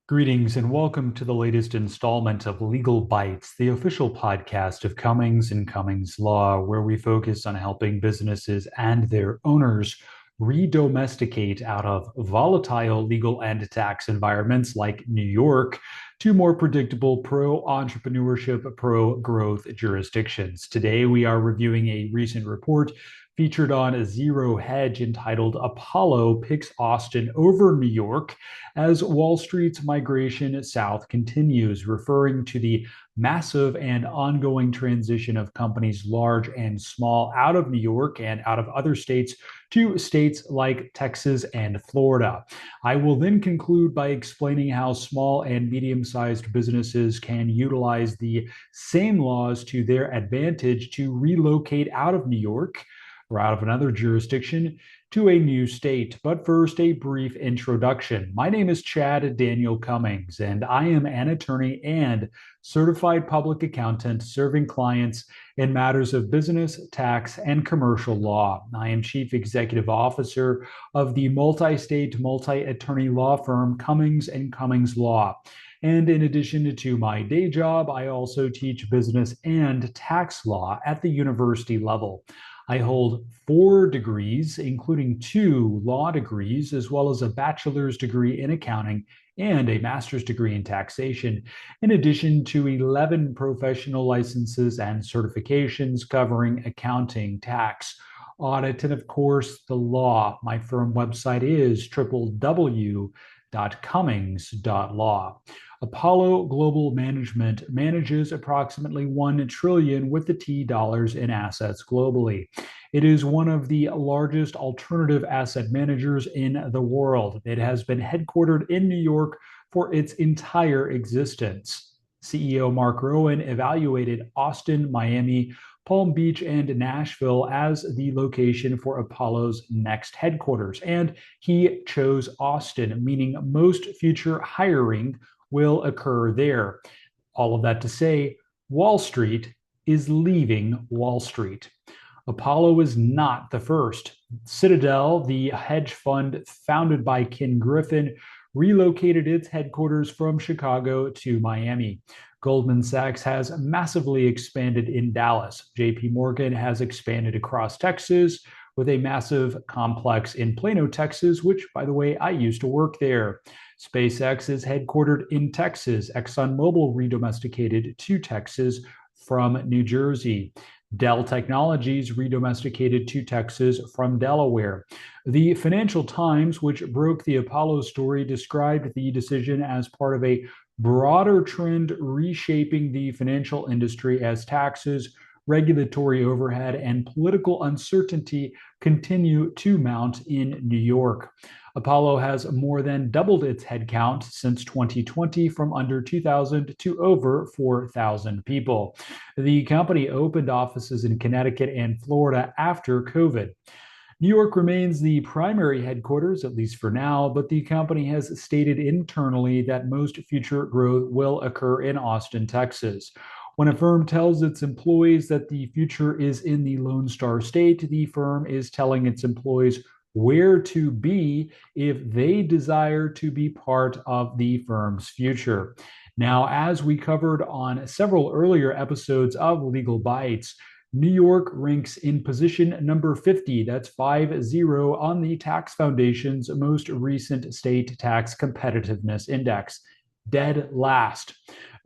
Greetings and welcome to the latest installment of Legal Bites, the official podcast of Cummings and Cummings Law, where we focus on helping businesses and their owners re-domesticate out of volatile legal and tax environments like New York to more predictable pro-entrepreneurship, pro-growth jurisdictions. Today, we are reviewing a recent report featured on Zero Hedge entitled Apollo Picks Austin Over New York as Wall Street's migration south continues, referring to the massive and ongoing transition of companies large and small out of New York and out of other states to states like Texas and Florida. I will then conclude by explaining how small and medium-sized businesses can utilize the same laws to their advantage to relocate out of New York or out of another jurisdiction to a new state. But first, a brief introduction. My name is Chad Daniel Cummings, and I am an attorney and certified public accountant serving clients in matters of business, tax, and commercial law. I am Chief Executive Officer of the multi-state, multi-attorney law firm Cummings and Cummings Law. And in addition to my day job, I also teach business and tax law at the university level. I hold 4 degrees, including 2 law degrees, as well as a bachelor's degree in accounting and a master's degree in taxation, in addition to 11 professional licenses and certifications covering accounting, tax, audit, and of course, the law. My firm website is www.cummings.law. Apollo Global Management manages approximately $1 trillion with the T dollars in assets globally. It is one of the largest alternative asset managers in the world. It has been headquartered in New York for its entire existence. CEO Mark Rowan evaluated Austin, Miami, Palm Beach, and Nashville as the location for Apollo's next headquarters, and he chose Austin, meaning most future hiring will occur there. All of that to say, Wall Street is leaving Wall Street. Apollo is not the first. Citadel, the hedge fund founded by Ken Griffin, relocated its headquarters from Chicago to Miami. Goldman Sachs has massively expanded in Dallas. JP Morgan has expanded across Texas with a massive complex in Plano, Texas, which, by the way, I used to work there. SpaceX is headquartered in Texas. ExxonMobil redomesticated to Texas from New Jersey. Dell Technologies redomesticated to Texas from Delaware. The Financial Times, which broke the Apollo story, described the decision as part of a broader trend reshaping the financial industry as taxes, regulatory overhead, and political uncertainty continue to mount in New York. Apollo has more than doubled its headcount since 2020 from under 2,000 to over 4,000 people. The company opened offices in Connecticut and Florida after COVID. New York remains the primary headquarters, at least for now, but the company has stated internally that most future growth will occur in Austin, Texas. When a firm tells its employees that the future is in the Lone Star State, the firm is telling its employees where to be if they desire to be part of the firm's future. Now, as we covered on several earlier episodes of Legal Bites, New York ranks in position number 50, that's 50 on the Tax Foundation's most recent state tax competitiveness index, dead last.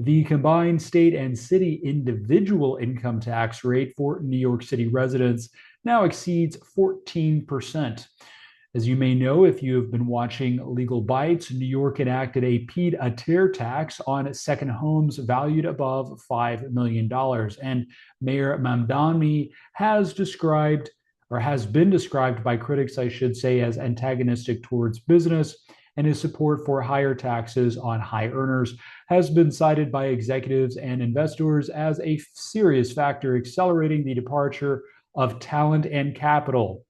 The combined state and city individual income tax rate for New York City residents now exceeds 14%. As you may know, if you have been watching Legal Bites, New York enacted a pied-à-terre tax on second homes valued above $5 million. And Mayor Mamdani has described, or has been described by critics, I should say, as antagonistic towards business, and his support for higher taxes on high earners has been cited by executives and investors as a serious factor accelerating the departure of talent and capital.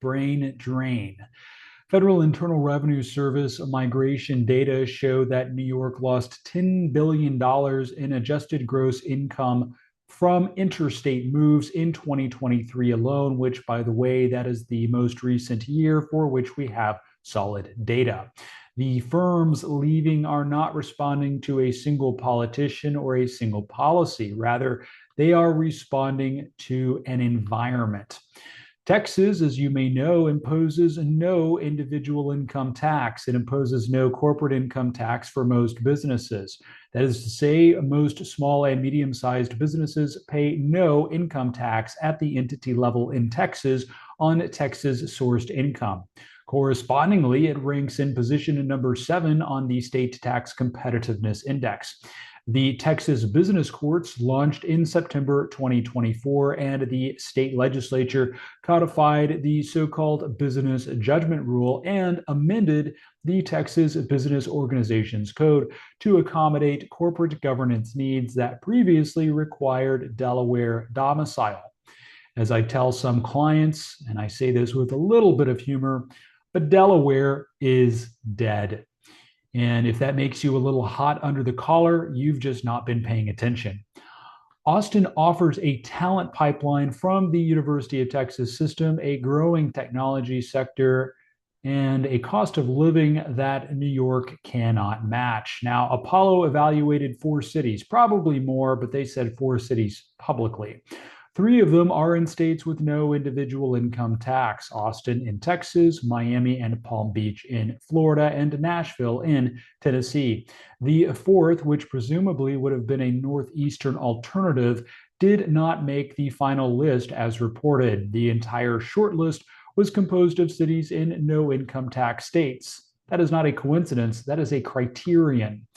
Brain drain. Federal Internal Revenue Service migration data show that New York lost $10 billion in adjusted gross income from interstate moves in 2023 alone, which, by the way, that is the most recent year for which we have solid data. The firms leaving are not responding to a single politician or a single policy. Rather, they are responding to an environment. Texas, as you may know, imposes no individual income tax. It imposes no corporate income tax for most businesses. That is to say, most small and medium sized businesses pay no income tax at the entity level in Texas on Texas sourced income. Correspondingly, it ranks in position number 7 on the state tax competitiveness index. The Texas business courts launched in September 2024, and the state legislature codified the so-called business judgment rule and amended the Texas Business Organizations Code to accommodate corporate governance needs that previously required Delaware domicile. As I tell some clients, and I say this with a little bit of humor, but Delaware is dead. And if that makes you a little hot under the collar, you've just not been paying attention. Austin offers a talent pipeline from the University of Texas system, a growing technology sector, and a cost of living that New York cannot match. Now, Apollo evaluated 4 cities, probably more, but they said 4 cities publicly. 3 of them are in states with no individual income tax: Austin in Texas, Miami and Palm Beach in Florida, and Nashville in Tennessee. The 4th, which presumably would have been a northeastern alternative, did not make the final list as reported. The entire shortlist was composed of cities in no income tax states. That is not a coincidence, that is a criterion.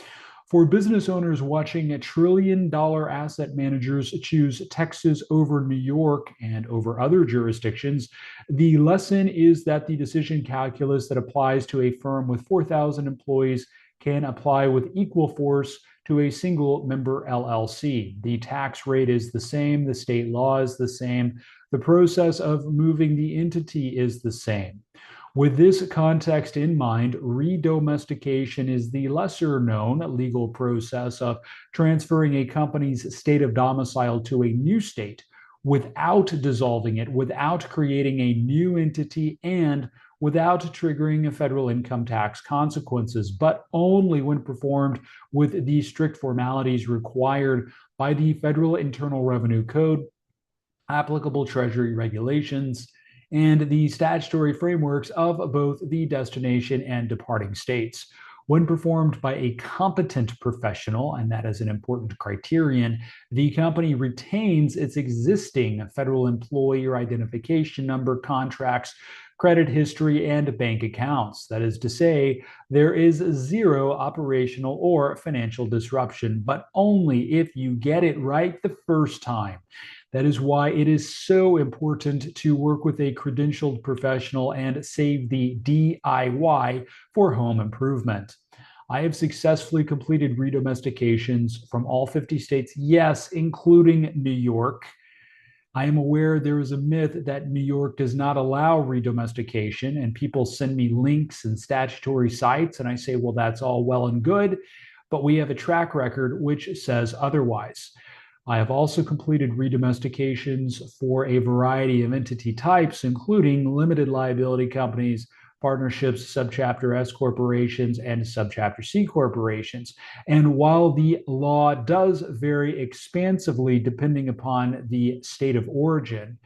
For business owners watching trillion-dollar asset managers choose Texas over New York and over other jurisdictions, the lesson is that the decision calculus that applies to a firm with 4,000 employees can apply with equal force to a single member LLC. The tax rate is the same, the state law is the same, the process of moving the entity is the same. With this context in mind, redomestication is the lesser known legal process of transferring a company's state of domicile to a new state without dissolving it, without creating a new entity, and without triggering federal income tax consequences, but only when performed with the strict formalities required by the Federal Internal Revenue Code, applicable Treasury regulations, and the statutory frameworks of both the destination and departing states. When performed by a competent professional, and that is an important criterion, the company retains its existing federal employer identification number, contracts, credit history, and bank accounts. That is to say, there is zero operational or financial disruption, but only if you get it right the first time. That is why it is so important to work with a credentialed professional and save the DIY for home improvement. I have successfully completed redomestications from all 50 states, yes, including New York. I am aware there is a myth that New York does not allow redomestication, and people send me links and statutory sites, and I say, well, that's all well and good, but we have a track record which says otherwise. I have also completed redomestications for a variety of entity types, including limited liability companies, partnerships, subchapter S corporations, and subchapter C corporations. And while the law does vary expansively depending upon the state of origin,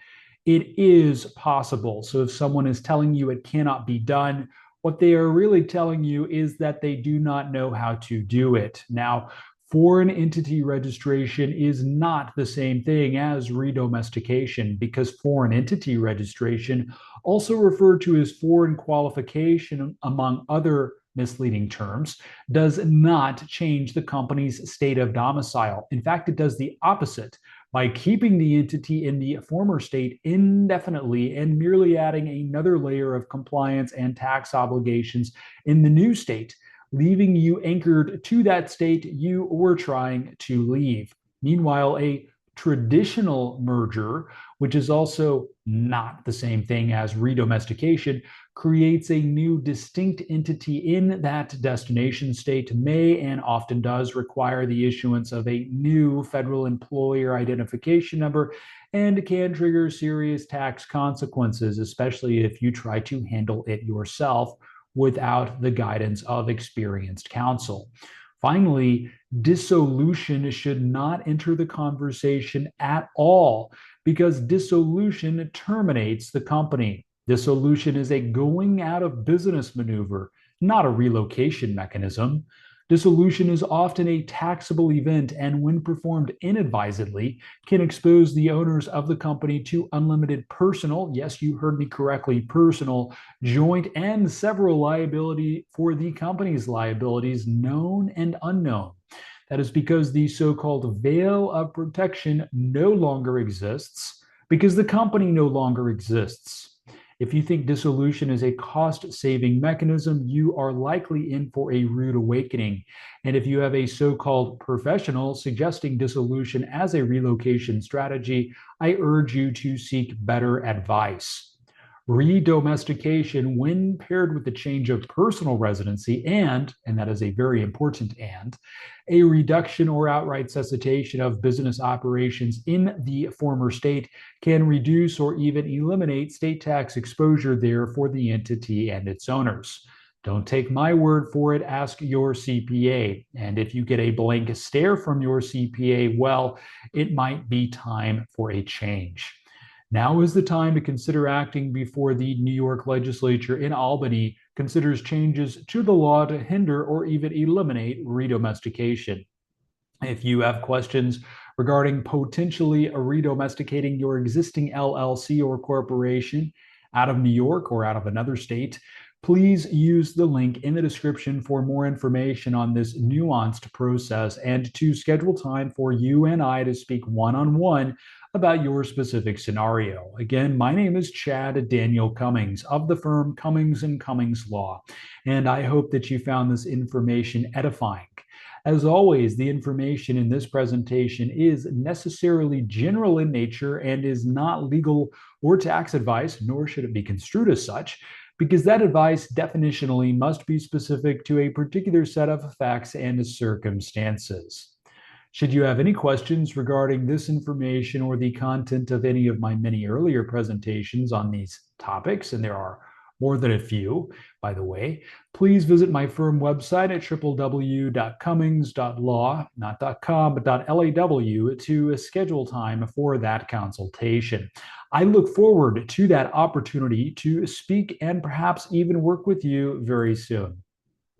it is possible. So if someone is telling you it cannot be done, what they are really telling you is that they do not know how to do it. Now, foreign entity registration is not the same thing as redomestication, because foreign entity registration, also referred to as foreign qualification among other misleading terms, does not change the company's state of domicile. In fact, it does the opposite by keeping the entity in the former state indefinitely and merely adding another layer of compliance and tax obligations in the new state, leaving you anchored to that state you were trying to leave. Meanwhile, a traditional merger, which is also not the same thing as redomestication, creates a new distinct entity in that destination state, may and often does require the issuance of a new federal employer identification number, and can trigger serious tax consequences, especially if you try to handle it yourself without the guidance of experienced counsel. Finally, dissolution should not enter the conversation at all because dissolution terminates the company. Dissolution is a going out of business maneuver, not a relocation mechanism. Dissolution is often a taxable event and, when performed inadvisedly, can expose the owners of the company to unlimited personal, yes, you heard me correctly, personal, joint, and several liability for the company's liabilities, known and unknown. That is because the so called veil of protection no longer exists because the company no longer exists. If you think dissolution is a cost saving mechanism, you are likely in for a rude awakening. And if you have a so called professional suggesting dissolution as a relocation strategy, I urge you to seek better advice. Redomestication, when paired with the change of personal residency and that is a very important a reduction or outright cessation of business operations in the former state can reduce or even eliminate state tax exposure there for the entity and its owners. Don't take my word for it, ask your CPA. And if you get a blank stare from your CPA, well, it might be time for a change. Now is the time to consider acting before the New York legislature in Albany considers changes to the law to hinder or even eliminate redomestication. If you have questions regarding potentially redomesticating your existing LLC or corporation out of New York or out of another state, please use the link in the description for more information on this nuanced process and to schedule time for you and I to speak one-on-one about your specific scenario. Again, my name is Chad Daniel Cummings of the firm Cummings & Cummings Law, and I hope that you found this information edifying. As always, the information in this presentation is necessarily general in nature and is not legal or tax advice, nor should it be construed as such, because that advice definitionally must be specific to a particular set of facts and circumstances. Should you have any questions regarding this information or the content of any of my many earlier presentations on these topics, and there are more than a few, by the way, please visit my firm website at www.cummings.law, not .com, but .law, to schedule time for that consultation. I look forward to that opportunity to speak and perhaps even work with you very soon.